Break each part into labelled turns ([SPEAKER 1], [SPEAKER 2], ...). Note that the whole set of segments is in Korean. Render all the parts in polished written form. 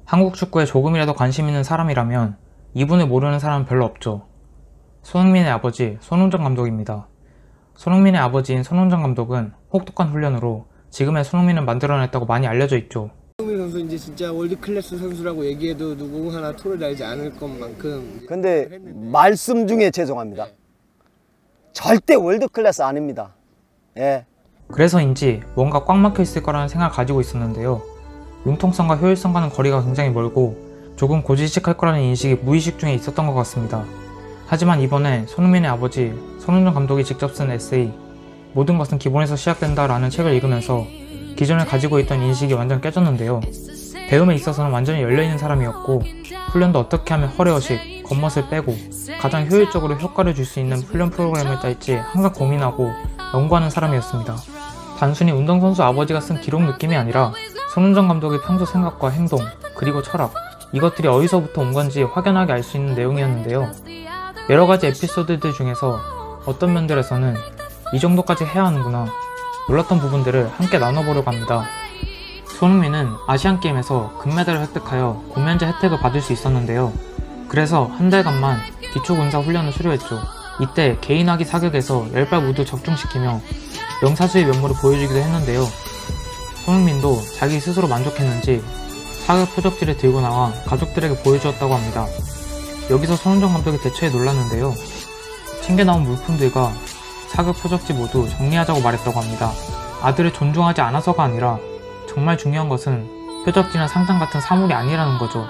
[SPEAKER 1] 한국 축구에 조금이라도 관심 있는 사람이라면 이분을 모르는 사람은 별로 없죠. 손흥민의 아버지 손흥정 감독입니다. 손흥민의 아버지인 손흥정 감독은 혹독한 훈련으로 지금의 손흥민을 만들어냈다고 많이 알려져 있죠.
[SPEAKER 2] 손흥민 선수 이제 진짜 월드 클래스 선수라고 얘기해도 누구 하나 토를 달지 않을 것만큼.
[SPEAKER 3] 근데 말씀 중에 죄송합니다. 절대 월드 클래스 아닙니다. 예.
[SPEAKER 1] 그래서인지 뭔가 꽉 막혀 있을 거라는 생각을 가지고 있었는데요. 융통성과 효율성과는 거리가 굉장히 멀고 조금 고지식할 거라는 인식이 무의식 중에 있었던 것 같습니다. 하지만 이번에 손흥민의 아버지 손흥정 감독이 직접 쓴 에세이 모든 것은 기본에서 시작된다 라는 책을 읽으면서 기존에 가지고 있던 인식이 완전 깨졌는데요. 배움에 있어서는 완전히 열려있는 사람이었고 훈련도 어떻게 하면 허례허식, 겉멋을 빼고 가장 효율적으로 효과를 줄 수 있는 훈련 프로그램을 짤지 항상 고민하고 연구하는 사람이었습니다. 단순히 운동선수 아버지가 쓴 기록 느낌이 아니라 손흥정 감독의 평소 생각과 행동, 그리고 철학, 이것들이 어디서부터 온 건지 확연하게 알 수 있는 내용이었는데요. 여러가지 에피소드들 중에서 어떤 면들에서는 이 정도까지 해야 하는구나 놀랐던 부분들을 함께 나눠보려고 합니다. 손흥민은 아시안게임에서 금메달을 획득하여 군면제 혜택을 받을 수 있었는데요. 그래서 한 달간만 기초군사 훈련을 수료했죠. 이때 개인화기 사격에서 10발 모두 적중시키며 명사수의 면모를 보여주기도 했는데요. 손흥민도 자기 스스로 만족했는지 사격 표적지를 들고 나와 가족들에게 보여주었다고 합니다. 여기서 손흥정 감독이 대처에 놀랐는데요. 챙겨 나온 물품들과 사격 표적지 모두 정리하자고 말했다고 합니다. 아들을 존중하지 않아서가 아니라 정말 중요한 것은 표적지나 상장 같은 사물이 아니라는 거죠.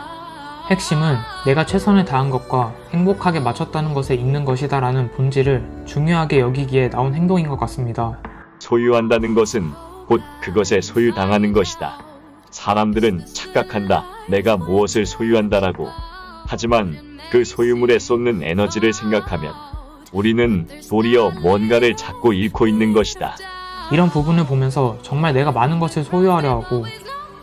[SPEAKER 1] 핵심은 내가 최선을 다한 것과 행복하게 맞췄다는 것에 있는 것이다 라는 본질을 중요하게 여기기에 나온 행동인 것 같습니다.
[SPEAKER 4] 소유한다는 것은 곧 그것에 소유당하는 것이다. 사람들은 착각한다. 내가 무엇을 소유한다라고. 하지만 그 소유물에 쏟는 에너지를 생각하면 우리는 도리어 뭔가를 찾고 잃고 있는 것이다.
[SPEAKER 1] 이런 부분을 보면서 정말 내가 많은 것을 소유하려 하고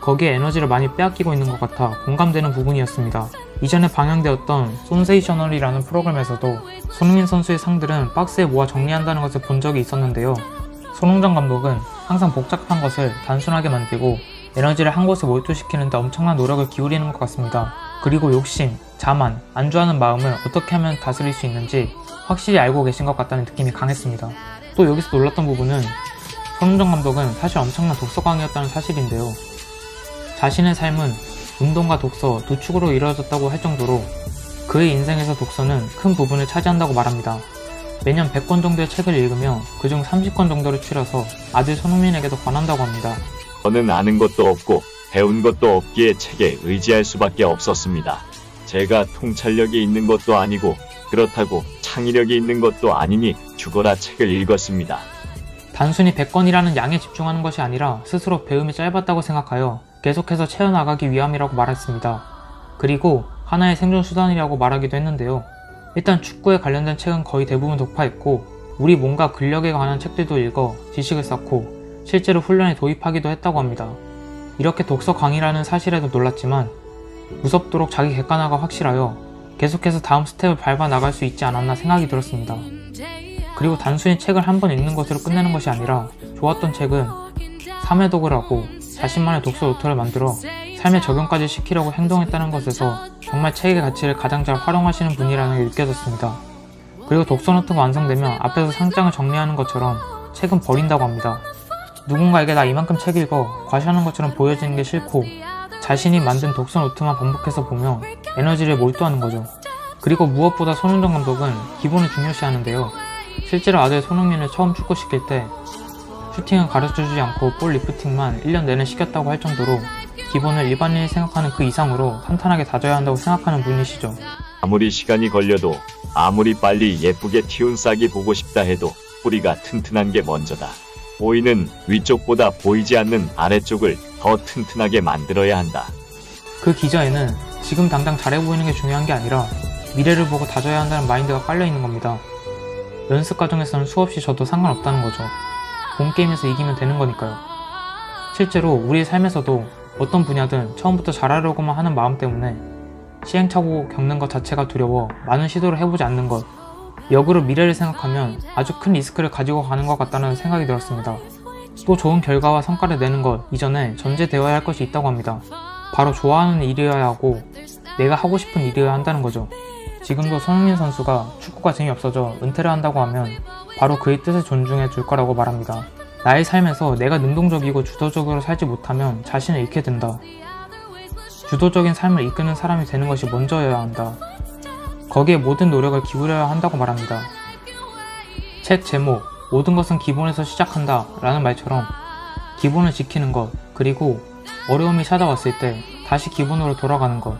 [SPEAKER 1] 거기에 에너지를 많이 빼앗기고 있는 것 같아 공감되는 부분이었습니다. 이전에 방영되었던 손세이셔널이라는 프로그램에서도 손흥민 선수의 상들은 박스에 모아 정리한다는 것을 본 적이 있었는데요. 손흥정 감독은 항상 복잡한 것을 단순하게 만들고 에너지를 한 곳에 몰두시키는 데 엄청난 노력을 기울이는 것 같습니다. 그리고 욕심, 자만, 안주하는 마음을 어떻게 하면 다스릴 수 있는지 확실히 알고 계신 것 같다는 느낌이 강했습니다. 또 여기서 놀랐던 부분은 손흥정 감독은 사실 엄청난 독서광이었다는 사실인데요. 자신의 삶은 운동과 독서 두 축으로 이루어졌다고 할 정도로 그의 인생에서 독서는 큰 부분을 차지한다고 말합니다. 매년 100권 정도의 책을 읽으며 그중 30권 정도를 추려서 아들 손흥민에게도 권한다고 합니다.
[SPEAKER 4] 저는 아는 것도 없고 배운 것도 없기에 책에 의지할 수밖에 없었습니다. 제가 통찰력이 있는 것도 아니고 그렇다고 창의력이 있는 것도 아니니 죽어라 책을 읽었습니다.
[SPEAKER 1] 단순히 100권이라는 양에 집중하는 것이 아니라 스스로 배움이 짧았다고 생각하여 계속해서 채워나가기 위함이라고 말했습니다. 그리고 하나의 생존 수단이라고 말하기도 했는데요. 일단 축구에 관련된 책은 거의 대부분 독파했고 우리 몸과 근력에 관한 책들도 읽어 지식을 쌓고 실제로 훈련에 도입하기도 했다고 합니다. 이렇게 독서 강의라는 사실에도 놀랐지만 무섭도록 자기 객관화가 확실하여 계속해서 다음 스텝을 밟아 나갈 수 있지 않았나 생각이 들었습니다. 그리고 단순히 책을 한 번 읽는 것으로 끝내는 것이 아니라 좋았던 책은 3회 독을하고 자신만의 독서 노트를 만들어 삶에 적용까지 시키려고 행동했다는 것에서 정말 책의 가치를 가장 잘 활용하시는 분이라는 게 느껴졌습니다. 그리고 독서 노트가 완성되면 앞에서 상장을 정리하는 것처럼 책은 버린다고 합니다. 누군가에게 나 이만큼 책 읽어 과시하는 것처럼 보여지는 게 싫고 자신이 만든 독서 노트만 반복해서 보며 에너지를 몰두하는 거죠. 그리고 무엇보다 손흥정 감독은 기본을 중요시하는데요. 실제로 아들 손흥민을 처음 축구시킬 때 슈팅은 가르쳐주지 않고 볼 리프팅만 1년 내내 시켰다고 할 정도로 기본을 일반인이 생각하는 그 이상으로 탄탄하게 다져야 한다고 생각하는 분이시죠.
[SPEAKER 4] 아무리 시간이 걸려도 아무리 빨리 예쁘게 틔운 싹이 보고 싶다 해도 뿌리가 튼튼한 게 먼저다. 보이는 위쪽보다 보이지 않는 아래쪽을 더 튼튼하게 만들어야 한다.
[SPEAKER 1] 그 기저에는 지금 당장 잘해 보이는 게 중요한 게 아니라 미래를 보고 다져야 한다는 마인드가 깔려있는 겁니다. 연습 과정에서는 수없이 져도 상관없다는 거죠. 본 게임에서 이기면 되는 거니까요. 실제로 우리의 삶에서도 어떤 분야든 처음부터 잘하려고만 하는 마음 때문에 시행착오 겪는 것 자체가 두려워 많은 시도를 해보지 않는 것, 역으로 미래를 생각하면 아주 큰 리스크를 가지고 가는 것 같다는 생각이 들었습니다. 또 좋은 결과와 성과를 내는 것 이전에 전제되어야 할 것이 있다고 합니다. 바로 좋아하는 일이어야 하고 내가 하고 싶은 일이어야 한다는 거죠. 지금도 손흥민 선수가 축구가 재미없어져 은퇴를 한다고 하면 바로 그의 뜻을 존중해 줄 거라고 말합니다. 나의 삶에서 내가 능동적이고 주도적으로 살지 못하면 자신을 잃게 된다. 주도적인 삶을 이끄는 사람이 되는 것이 먼저여야 한다. 거기에 모든 노력을 기울여야 한다고 말합니다. 책 제목 모든 것은 기본에서 시작한다 라는 말처럼 기본을 지키는 것, 그리고 어려움이 찾아왔을 때 다시 기본으로 돌아가는 것,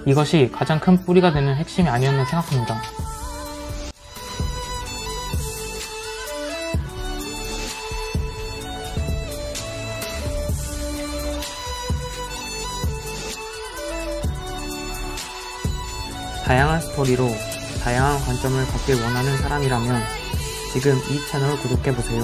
[SPEAKER 1] 이것이 가장 큰 뿌리가 되는 핵심이 아니었나 생각합니다. 다양한 스토리로 다양한 관점을 갖길 원하는 사람이라면 지금 이 채널을 구독해보세요.